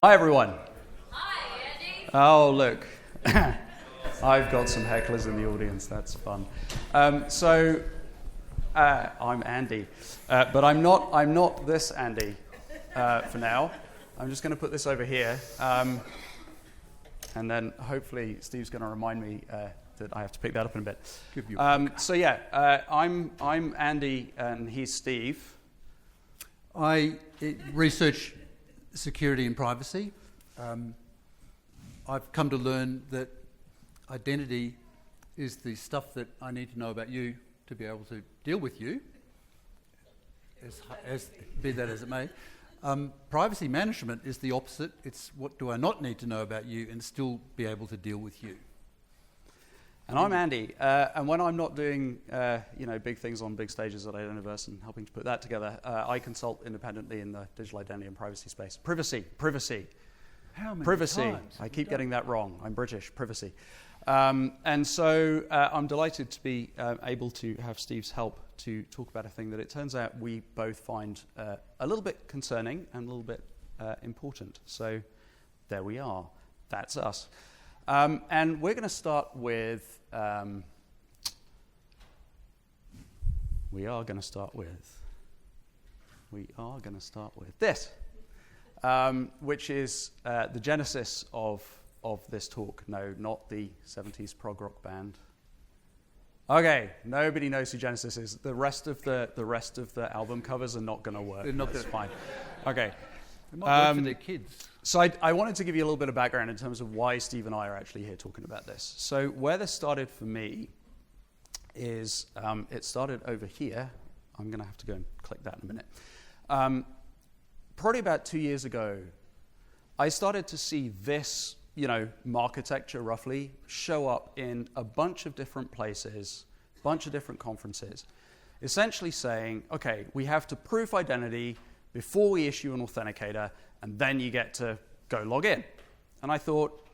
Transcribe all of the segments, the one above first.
Hi everyone. Hi, Andy. Oh look, I've got some hecklers in the audience. That's fun. I'm Andy, but I'm not this Andy for now. I'm just going to put this over here, and then hopefully Steve's going to remind me that I have to pick that up in a bit. I'm Andy and he's Steve. I research security and privacy. I've come to learn that identity is the stuff that I need to know about you to be able to deal with you, as be that as it may. Privacy management is the opposite. It's what do I not need to know about you and still be able to deal with you. And I'm Andy, and when I'm not doing big things on big stages at Identiverse and helping to put that together, I consult independently in the digital identity and privacy space. Privacy. How many privacy. times? I keep getting that wrong. I'm British. Privacy. And so I'm delighted to be able to have Steve's help to talk about a thing that it turns out we both find a little bit concerning and a little bit important. So there we are. That's us. And we're going to start with this, which is the genesis of this talk. No, not the 70s prog rock band. Okay, nobody knows who Genesis is. The rest of the album covers are not going to work. That's fine. Okay. It might work for their kids. So I wanted to give you a little bit of background in terms of why Steve and I are actually here talking about this. So where this started for me is it started over here. I'm going to have to go and click that in a minute. Probably about 2 years ago, I started to see this, architecture roughly, show up in a bunch of different places, a bunch of different conferences, essentially saying, okay, we have to proof identity before we issue an authenticator, and then you get to go log in. And I thought,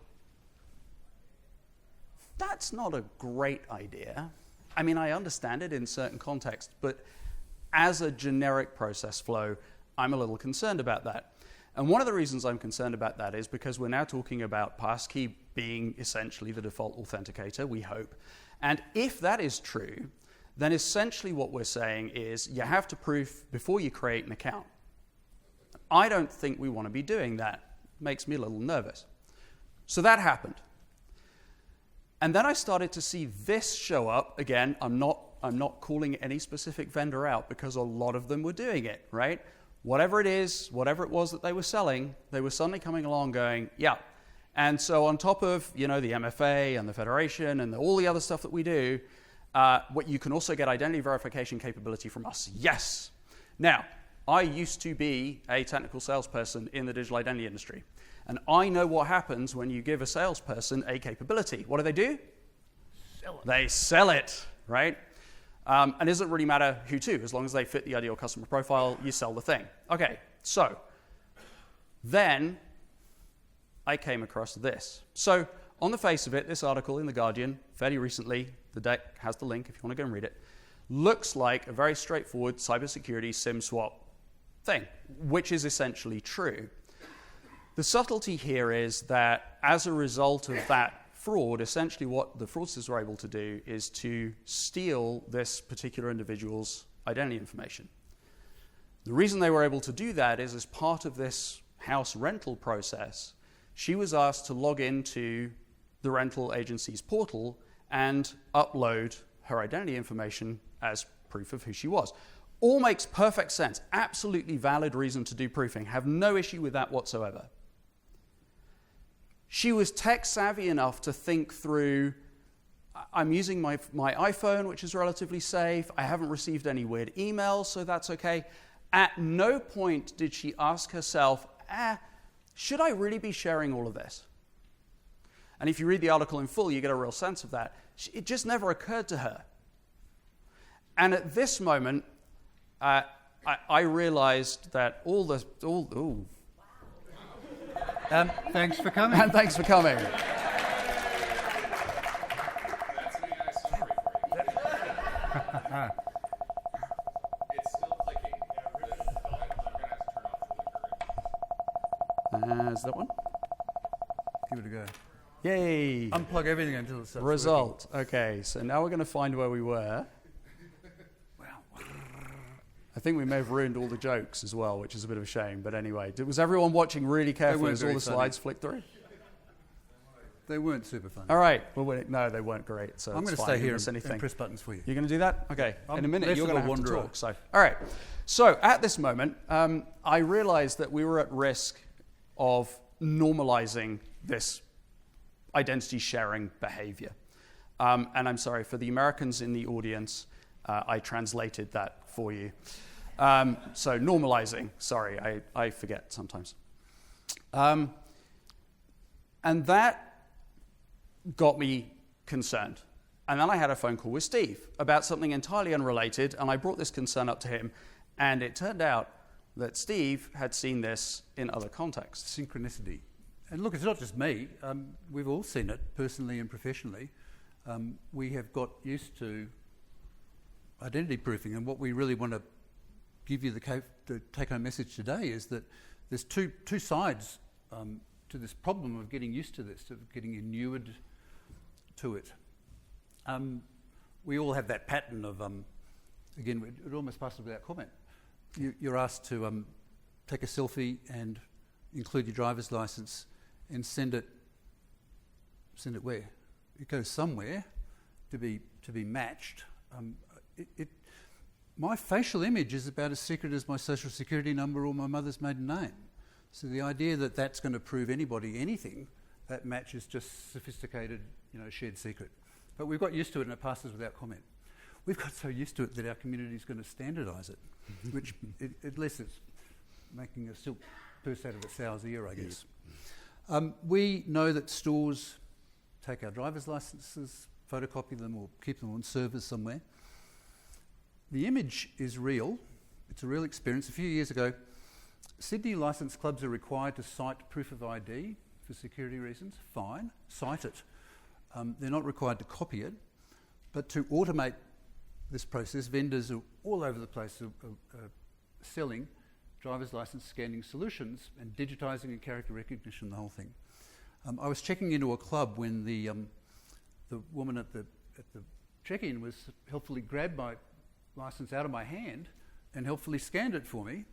that's not a great idea. I mean, I understand it in certain contexts, but as a generic process flow, I'm a little concerned about that. And one of the reasons I'm concerned about that is because we're now talking about passkey being essentially the default authenticator, we hope. And if that is true, then essentially what we're saying is you have to proof before you create an account. I don't think we want to be doing that. It makes me a little nervous. So that happened. And then I started to see this show up. Again, I'm not calling any specific vendor out because a lot of them were doing it, right? Whatever it was that they were selling, they were suddenly coming along going, yeah. And so on top of, the MFA and the Federation and all the other stuff that we do, what you can also get identity verification capability from us. Yes. Now, I used to be a technical salesperson in the digital identity industry. And I know what happens when you give a salesperson a capability. What do? Sell it. They sell it, right? And it doesn't really matter who to. As long as they fit the ideal customer profile, you sell the thing. Okay, so then I came across this. So on the face of it, this article in The Guardian, fairly recently, the deck has the link if you want to go and read it, looks like a very straightforward cybersecurity SIM swap thing, which is essentially true. The subtlety here is that as a result of that fraud, essentially what the fraudsters were able to do is to steal this particular individual's identity information. The reason they were able to do that is as part of this house rental process, she was asked to log into the rental agency's portal and upload her identity information as proof of who she was. All makes perfect sense. Absolutely valid reason to do proofing. Have no issue with that whatsoever. She was tech savvy enough to think through, I'm using my iPhone, which is relatively safe. I haven't received any weird emails, so that's okay. At no point did she ask herself, should I really be sharing all of this? And if you read the article in full, you get a real sense of that. It just never occurred to her. And at this moment, I realized that Thanks for coming. And thanks for coming. That's a nice story for you. It's still clicking. Yeah, really. I'm going to have to turn off the that one? Give it a go. Yay! Unplug everything until it starts Result. Okay, so now we're going to find where we were. I think we may have ruined all the jokes as well, which is a bit of a shame. But anyway, was everyone watching really carefully as all the slides flicked through? They weren't super fun. All right. Well, no, they weren't great. So I'm going to stay here and press buttons for you. You're going to do that? Okay. In a minute, you're going to have to talk. So. All right. So at this moment, I realized that we were at risk of normalizing this identity sharing behavior. And I'm sorry, for the Americans in the audience, I translated that for you. So normalizing, sorry, I forget sometimes. And that got me concerned. And then I had a phone call with Steve about something entirely unrelated, and I brought this concern up to him, and it turned out that Steve had seen this in other contexts. Synchronicity. And look, it's not just me. We've all seen it, personally and professionally. We have got used to identity proofing, and what we really want to give you the take-home message today is that there's two sides to this problem of getting used to this, of getting inured to it. We all have that pattern of, again, it almost passes without comment. You're asked to take a selfie and include your driver's license and send it where? It goes somewhere to be matched. My facial image is about as secret as my social security number or my mother's maiden name. So the idea that that's going to prove anybody anything, that match is just sophisticated, shared secret. But we've got used to it and it passes without comment. We've got so used to it that our community is going to standardise it, which at least it's making a silk purse out of a sow's ear, I guess. We know that stores take our driver's licenses, photocopy them or keep them on servers somewhere. The image is real. It's a real experience. A few years ago, Sydney licensed clubs are required to cite proof of ID for security reasons. Fine, cite it. They're not required to copy it. But to automate this process, vendors are all over the place selling driver's license scanning solutions and digitising and character recognition, the whole thing. I was checking into a club when the woman at the check-in was helpfully grabbed my license out of my hand and helpfully scanned it for me.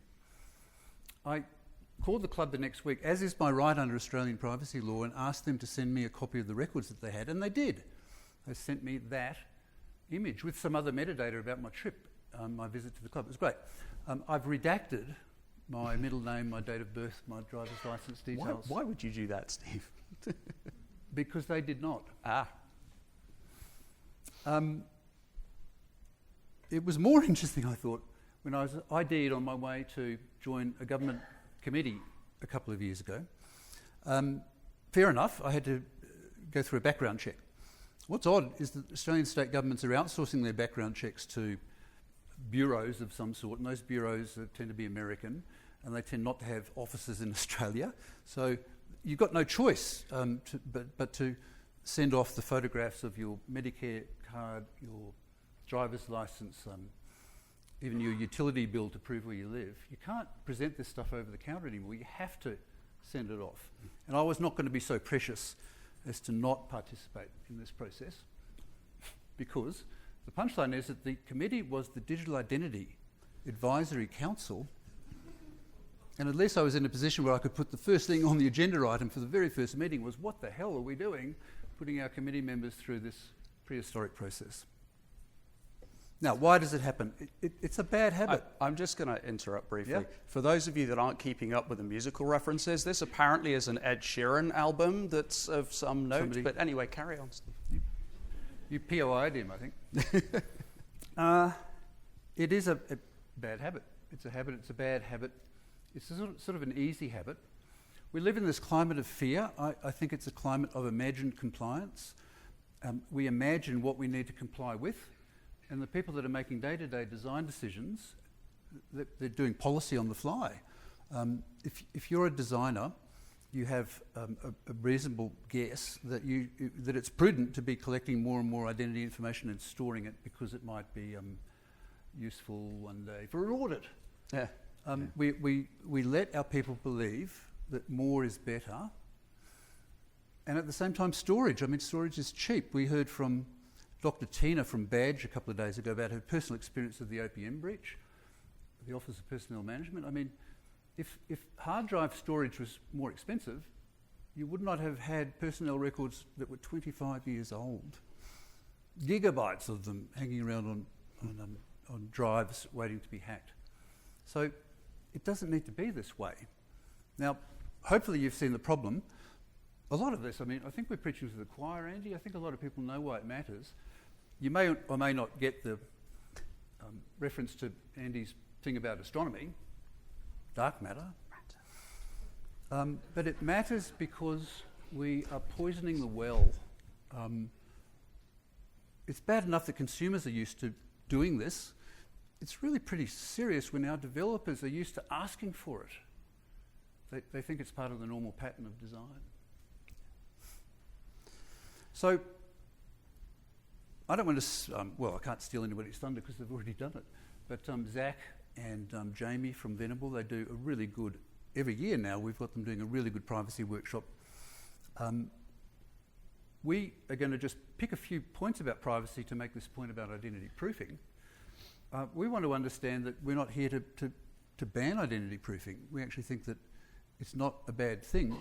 I called the club the next week, as is my right under Australian privacy law, and asked them to send me a copy of the records that they had, and they did. They sent me that image with some other metadata about my trip, my visit to the club. It was great. I've redacted my middle name, my date of birth, my driver's license details. Why would you do that, Steve? Because they did not. It was more interesting, I thought, when I was ID'd on my way to join a government committee a couple of years ago. Fair enough, I had to go through a background check. What's odd is that Australian state governments are outsourcing their background checks to bureaus of some sort, and those bureaus tend to be American, and they tend not to have offices in Australia. So you've got no choice but to send off the photographs of your Medicare card, your driver's license, even your utility bill to prove where you live. You can't present this stuff over the counter anymore. You have to send it off. And I was not going to be so precious as to not participate in this process, because the punchline is that the committee was the Digital Identity Advisory Council, and at least I was in a position where I could put the first thing on the agenda item for the very first meeting was, what the hell are we doing, putting our committee members through this prehistoric process. Now, why does it happen? It's a bad habit. I'm just going to interrupt briefly. Yeah. For those of you that aren't keeping up with the musical references, this apparently is an Ed Sheeran album that's of some note. But anyway, carry on, Steve. You POI'd him, I think. It is a bad habit. It's a habit. It's a bad habit. It's a sort of an easy habit. We live in this climate of fear. I think it's a climate of imagined compliance. We imagine what we need to comply with. And the people that are making day-to-day design decisions, they're doing policy on the fly. If you're a designer, you have a reasonable guess that it's prudent to be collecting more and more identity information and storing it because it might be useful one day for an audit. Yeah. We let our people believe that more is better. And at the same time, storage. I mean, storage is cheap. We heard from Dr. Tina from Badge a couple of days ago about her personal experience of the OPM breach, the Office of Personnel Management. I mean, if hard drive storage was more expensive, you would not have had personnel records that were 25 years old. Gigabytes of them hanging around on drives waiting to be hacked. So it doesn't need to be this way. Now, hopefully you've seen the problem. A lot of this, I mean, I think we're preaching to the choir, Andy. I think a lot of people know why it matters. You may or may not get the reference to Andy's thing about astronomy, dark matter. But it matters because we are poisoning the well. It's bad enough that consumers are used to doing this. It's really pretty serious when our developers are used to asking for it. They think it's part of the normal pattern of design. So, I don't want to, well, I can't steal anybody's thunder because they've already done it, but Zach and Jamie from Venable, they do a really good, every year now we've got them doing a really good privacy workshop. We are going to just pick a few points about privacy to make this point about identity proofing. We want to understand that we're not here to ban identity proofing. We actually think that it's not a bad thing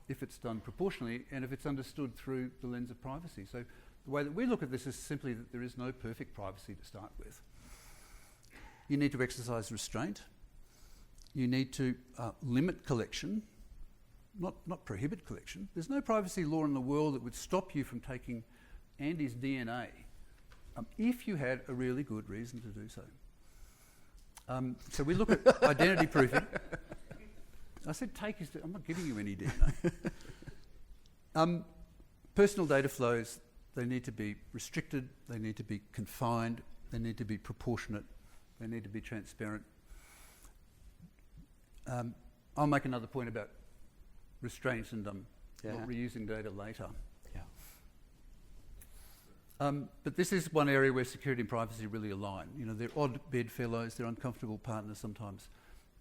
if it's done proportionally and if it's understood through the lens of privacy. So the way that we look at this is simply that there is no perfect privacy to start with. You need to exercise restraint. You need to limit collection, not prohibit collection. There's no privacy law in the world that would stop you from taking Andy's DNA if you had a really good reason to do so. So we look at identity proofing. I said take is, I'm not giving you any DNA. Personal data flows, they need to be restricted, they need to be confined, they need to be proportionate, they need to be transparent. I'll make another point about restraints and not reusing data later. But this is one area where security and privacy really align. You know, they're odd bedfellows, they're uncomfortable partners sometimes,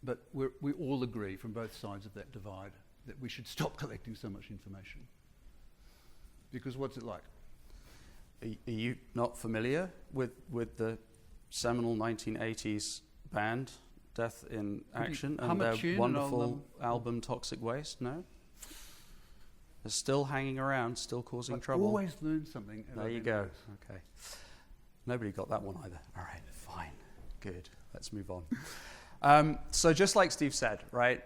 but we all agree from both sides of that divide that we should stop collecting so much information. Because what's it like? Are you not familiar with the seminal 1980s band Death in Action and their wonderful album Toxic Waste? No? They're still hanging around, still causing trouble. Always learn something. There you go. Okay. Nobody got that one either. All right, fine. Good. Let's move on. So just like Steve said, right,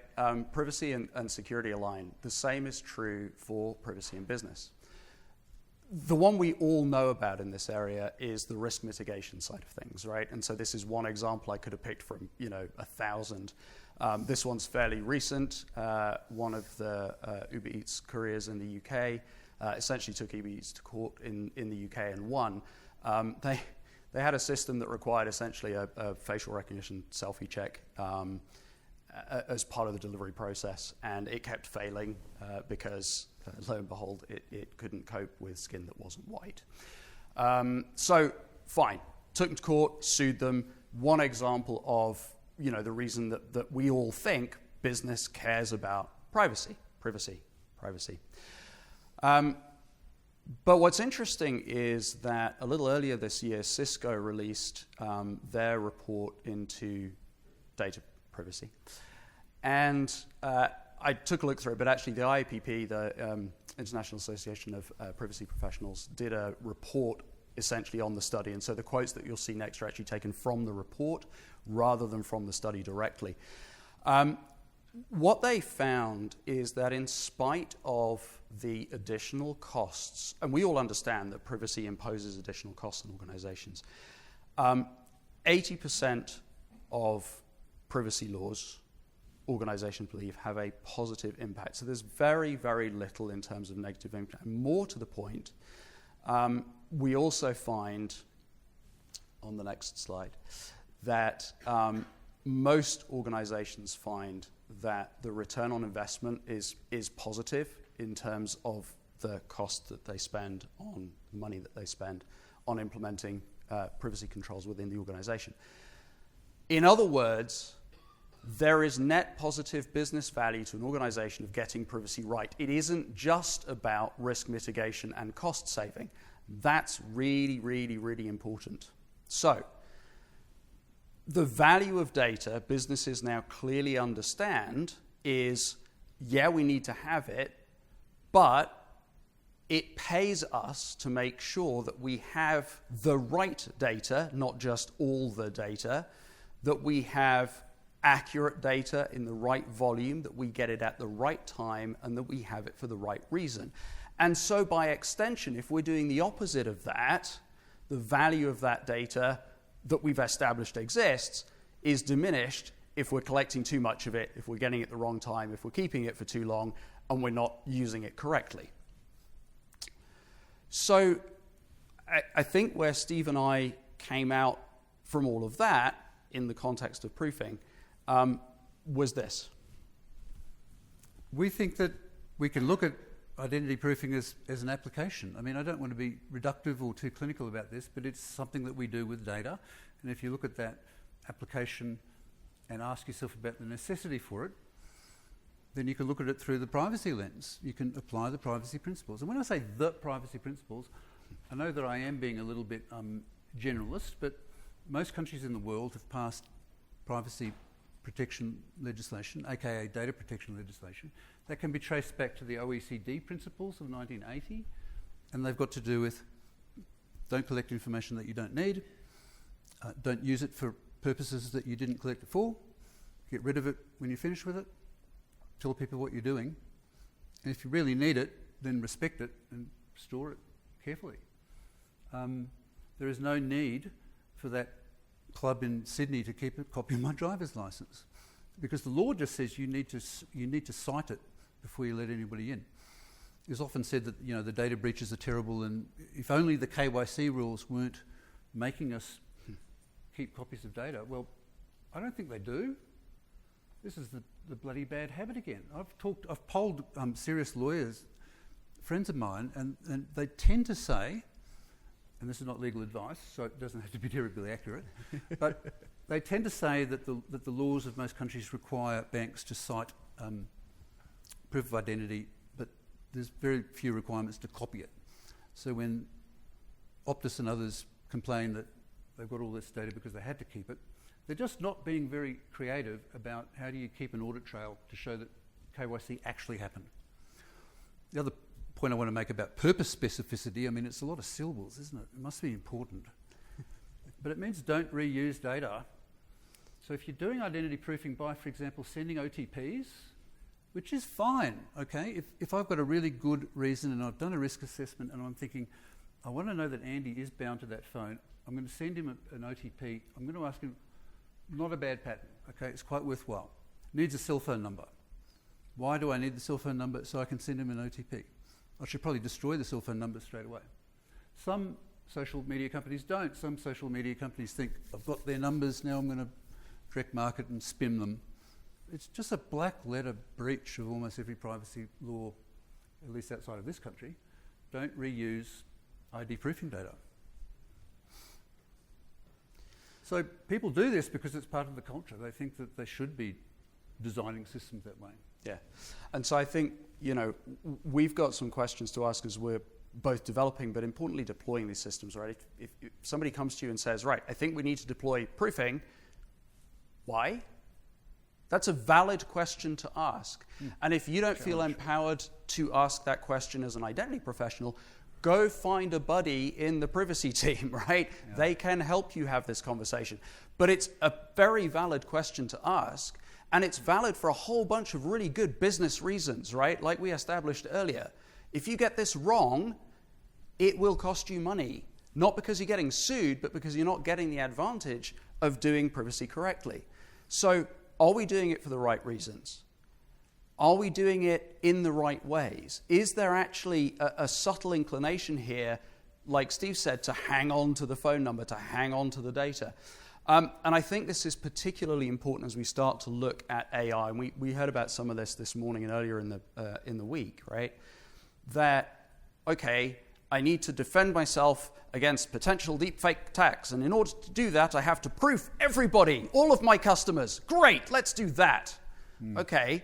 privacy and security align. The same is true for privacy in business. The one we all know about in this area is the risk mitigation side of things, right? And so this is one example I could have picked from, 1,000. This one's fairly recent. One of the Uber Eats couriers in the UK essentially took Uber Eats to court in the UK and won. They had a system that required essentially a facial recognition selfie check as part of the delivery process, and it kept failing because lo and behold, it couldn't cope with skin that wasn't white. So fine, took them to court, sued them. One example of the reason that we all think business cares about privacy. But what's interesting is that a little earlier this year, Cisco released their report into data privacy. And I took a look through it, but actually the IAPP, the International Association of Privacy Professionals, did a report essentially on the study. And so the quotes that you'll see next are actually taken from the report rather than from the study directly. What they found is that in spite of the additional costs, and we all understand that privacy imposes additional costs on organizations, 80% of privacy laws organizations believe have a positive impact. So there's very, very little in terms of negative impact. And more to the point, we also find, on the next slide, that most organizations find that the return on investment is positive in terms of the cost that they spend on money that they spend on implementing privacy controls within the organization. In other words, there is net positive business value to an organization of getting privacy right. It isn't just about risk mitigation and cost saving. That's really, really, really important. So, the value of data businesses now clearly understand is, yeah, we need to have it, but it pays us to make sure that we have the right data, not just all the data, that we have accurate data in the right volume, that we get it at the right time, and that we have it for the right reason. And so by extension, if we're doing the opposite of that, the value of that data that we've established exists is diminished if we're collecting too much of it, if we're getting it at the wrong time, if we're keeping it for too long, and we're not using it correctly. So I think where Steve and I came out from all of that in the context of proofing was this. We think that we can look at identity proofing as an application. I mean, I don't want to be reductive or too clinical about this, but it's something that we do with data. And if you look at that application and ask yourself about the necessity for it, then you can look at it through the privacy lens. You can apply the privacy principles. And when I say the privacy principles, I know that I am being a little bit generalist, but most countries in the world have passed privacy protection legislation, aka data protection legislation, that can be traced back to the OECD principles of 1980, and they've got to do with don't collect information that you don't need, don't use it for purposes that you didn't collect it for, get rid of it when you're finished with it, tell people what you're doing, and if you really need it, then respect it and store it carefully. There is no need for that club in Sydney to keep a copy of my driver's license, because the law just says you need to cite it before you let anybody in. It's often said that the data breaches are terrible, and if only the KYC rules weren't making us keep copies of data. Well, I don't think they do. This is the bloody bad habit again. I've polled serious lawyers, friends of mine, and they tend to say, and this is not legal advice, so it doesn't have to be terribly accurate, but they tend to say that the laws of most countries require banks to cite proof of identity, but there's very few requirements to copy it. So when Optus and others complain that they've got all this data because they had to keep it, they're just not being very creative about how do you keep an audit trail to show that KYC actually happened. The other point I want to make about purpose specificity, I mean, it's a lot of syllables, isn't it? It must be important. But it means don't reuse data. So if you're doing identity proofing by, for example, sending OTPs, which is fine, okay? If I've got a really good reason and I've done a risk assessment and I'm thinking, I want to know that Andi is bound to that phone, I'm going to send him an OTP. I'm going to ask him, not a bad pattern, okay? It's quite worthwhile. Needs a cell phone number. Why do I need the cell phone number? So I can send him an OTP. I should probably destroy the cell phone number straight away. Some social media companies don't. Some social media companies think, I've got their numbers, now I'm going to direct market and spam them. It's just a black letter breach of almost every privacy law, at least outside of this country. Don't reuse ID proofing data. So people do this because it's part of the culture. They think that they should be designing systems that way. Yeah. And so I think, we've got some questions to ask as we're both developing, but importantly deploying these systems, right? If somebody comes to you and says, right, I think we need to deploy proofing, why? That's a valid question to ask. And if you don't feel empowered to ask that question as an identity professional, go find a buddy in the privacy team, right? Yeah. They can help you have this conversation. But it's a very valid question to ask, and it's valid for a whole bunch of really good business reasons, right? Like we established earlier. If you get this wrong, it will cost you money, not because you're getting sued, but because you're not getting the advantage of doing privacy correctly. So are we doing it for the right reasons? Are we doing it in the right ways? Is there actually a subtle inclination here, like Steve said, to hang on to the phone number, to hang on to the data? And I think this is particularly important as we start to look at AI. And we heard about some of this morning and earlier in the week, right? That, okay, I need to defend myself against potential deepfake attacks. And in order to do that, I have to proof everybody, all of my customers. Great, let's do that. Okay,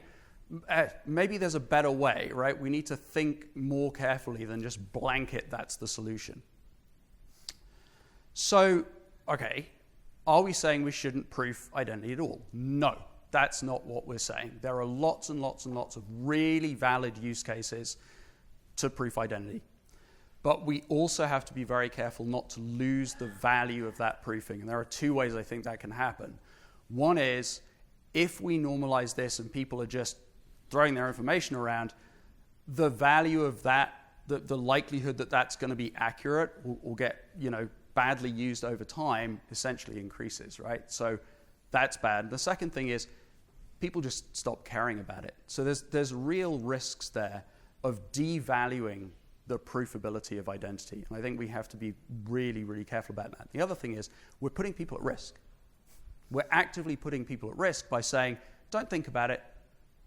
maybe there's a better way, right? We need to think more carefully than just blanket that's the solution. So, okay, are we saying we shouldn't proof identity at all? No, that's not what we're saying. There are lots and lots and lots of really valid use cases to proof identity. But we also have to be very careful not to lose the value of that proofing. And there are two ways I think that can happen. One is, if we normalize this and people are just throwing their information around, the value of that, the likelihood that that's going to be accurate or get, badly used over time essentially increases, right? So that's bad. The second thing is people just stop caring about it. So there's real risks there of devaluing the proofability of identity. And I think we have to be really, really careful about that. The other thing is we're putting people at risk. We're actively putting people at risk by saying, don't think about it,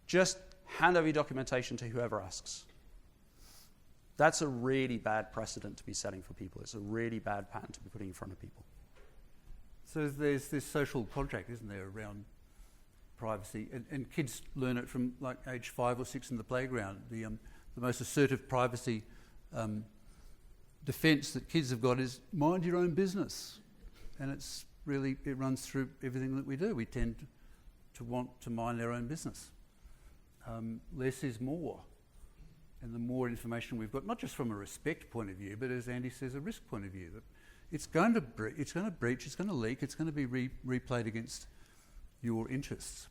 just hand over your documentation to whoever asks. That's a really bad precedent to be setting for people. It's a really bad pattern to be putting in front of people. So there's this social contract, isn't there, around privacy, and kids learn it from like age 5 or 6 in the playground. The most assertive privacy defence that kids have got is mind your own business, and it runs through everything that we do. We tend to want to mind our own business. Less is more, and the more information we've got, not just from a respect point of view, but as Andi says, a risk point of view, that it's going to breach, it's going to leak, it's going to be replayed against your interests.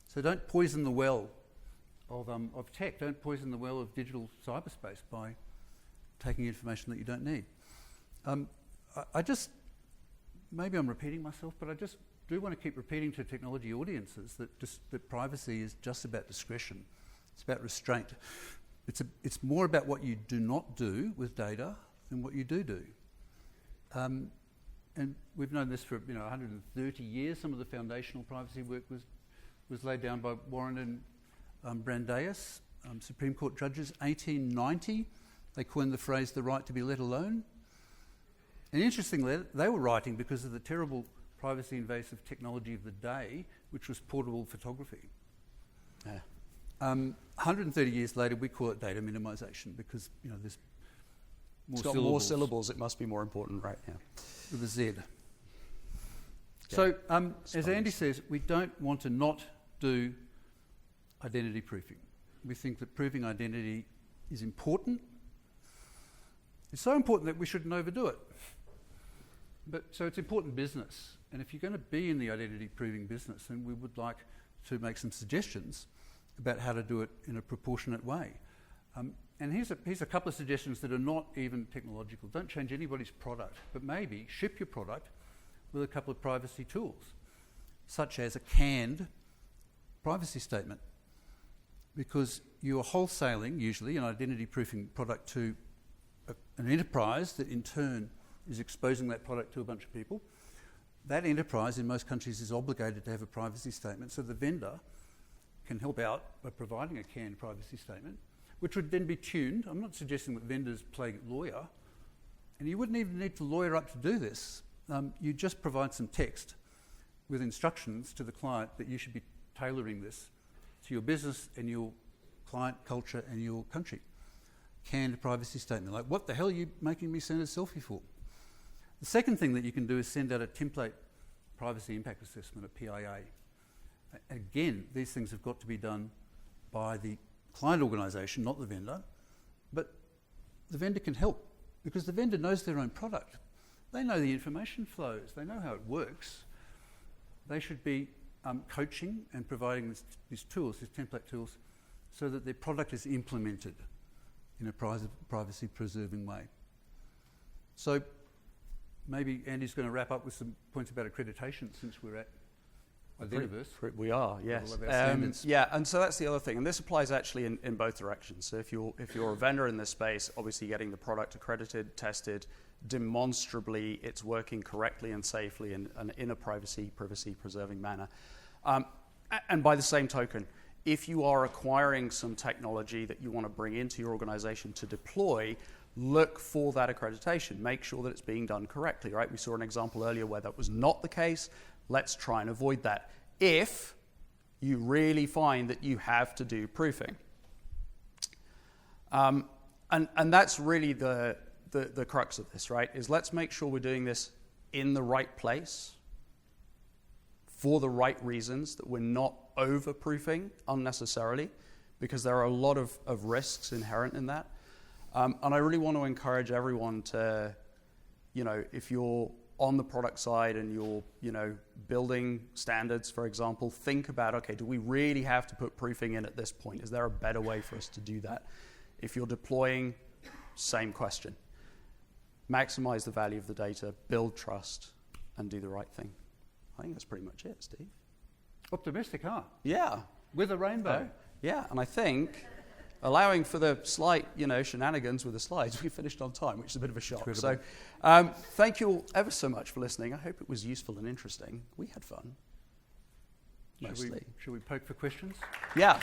So don't poison the well of tech. Don't poison the well of digital cyberspace by taking information that you don't need. I just, maybe I'm repeating myself, but I just do want to keep repeating to technology audiences that privacy is just about discretion. It's about restraint. It's more about what you do not do with data than what you do. And we've known this for 130 years. Some of the foundational privacy work was laid down by Warren and Brandeis, Supreme Court judges. 1890, they coined the phrase "the right to be let alone." And interestingly, they were writing because of the terrible privacy invasive technology of the day, which was portable photography. Yeah. 130 years later, we call it data minimization because there's It's got more syllables, it must be more important, right? Yeah. With a Z. Yeah. So, as Andi says, we don't want to not do identity proofing. We think that proving identity is important. It's so important that we shouldn't overdo it. So it's important business. And if you're going to be in the identity proving business, then we would like to make some suggestions about how to do it in a proportionate way. And here's a couple of suggestions that are not even technological. Don't change anybody's product, but maybe ship your product with a couple of privacy tools, such as a canned privacy statement. Because you are wholesaling, usually, an identity proofing product to an enterprise that in turn is exposing that product to a bunch of people. That enterprise in most countries is obligated to have a privacy statement, so the vendor can help out by providing a canned privacy statement, which would then be tuned. I'm not suggesting that vendors play lawyer, and you wouldn't even need to lawyer up to do this. You just provide some text with instructions to the client that you should be tailoring this to your business and your client culture and your country. Canned privacy statement, like, what the hell are you making me send a selfie for? The second thing that you can do is send out a template privacy impact assessment, a PIA. Again, these things have got to be done by the client organisation, not the vendor, but the vendor can help because the vendor knows their own product. They know the information flows, they know how it works. They should be coaching and providing these tools, these template tools, so that their product is implemented in a privacy preserving way. So maybe Andy's going to wrap up with some points about accreditation since we're at Identiverse. We are, yes. Yeah, and so that's the other thing, and this applies actually in both directions. So if you're a vendor in this space, obviously getting the product accredited, tested, demonstrably it's working correctly and safely and in a privacy preserving manner. And by the same token, if you are acquiring some technology that you want to bring into your organization to deploy, look for that accreditation. Make sure that it's being done correctly, right? We saw an example earlier where that was not the case. Let's try and avoid that if you really find that you have to do proofing. And that's really the crux of this, right? Is let's make sure we're doing this in the right place for the right reasons, that we're not over-proofing unnecessarily, because there are a lot of risks inherent in that. And I really want to encourage everyone to, if you're on the product side and you're, building standards, for example, think about, okay, do we really have to put proofing in at this point? Is there a better way for us to do that? If you're deploying, same question. Maximize the value of the data, build trust, and do the right thing. I think that's pretty much it, Steve. Optimistic, huh? Yeah. With a rainbow. Yeah, and I think, allowing for the slight, shenanigans with the slides, we finished on time, which is a bit of a shock. Incredible. So thank you all ever so much for listening. I hope it was useful and interesting. We had fun. Mostly. Should we poke for questions? Yeah.